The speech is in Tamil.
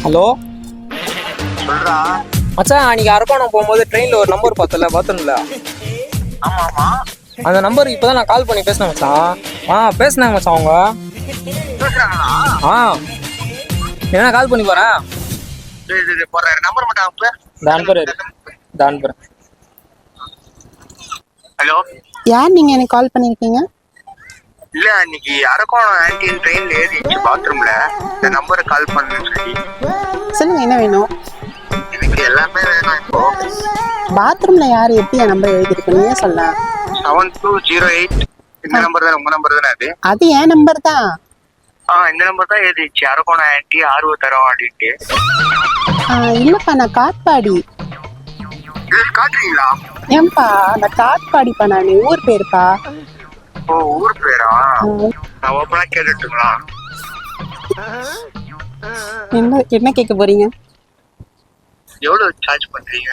ஹலோ சொல்றா. மச்சான், அன்னைக்கு அரக்கோணம் போகும்போது ட்ரெயினில் ஒரு நம்பர் பார்த்தல, பார்த்தோம்ல? ஆமா ஆமா அந்த நம்பருக்கு இப்போ தான் நான் கால் பண்ணி பேசினேன் மச்சான். பேசினாங்க மச்சான் அவங்க. பேசுறாங்களா? என்ன கால் பண்ணி போகிறேன். போடுற நம்பர் மட்டும் அனுப்பு. அனுப்புறேன். ஹலோ, யார் நீங்க எனக்கு கால் பண்ணிருக்கீங்க? இல்ல அன்னைக்கு அரக்கோணம் ஆன்டின் ட்ரெயின்ல ஏறிச்சு பாத்ரூம்ல இந்த நம்பருக்கு கால் பண்ணுன்னு சொல்லி. சொல்லுங்க, என்ன வேணும்? எனக்கு எல்லாமே வேணும் இப்போ. பாத்ரூம்ல யாரு எப்படி என் நம்பர் எழுதிருக்கு? நீங்க சொல்ல. 7208 இந்த நம்பர் தான், உங்க நம்பர் தானே அது? அது என் நம்பர் தான். இந்த நம்பர் தான் ஏறிச்சு. அரக்கோணம் ஆன்டி ஆர்வ தரோம் அப்படின்ட்டு. இல்லப்பா, நான் காட்பாடி. காட்டுறீங்களா? ஏன்பா, நான் காட்பாடிப்பா. நான் ஊர் பேருப்பா. ஓ, ஊர் பேரா? நான் ஓப்பனா கேட்டுட்டுங்களா? என்ன கேட்க போறீங்க? எவ்வளவு சார்ஜ் பண்றீங்க?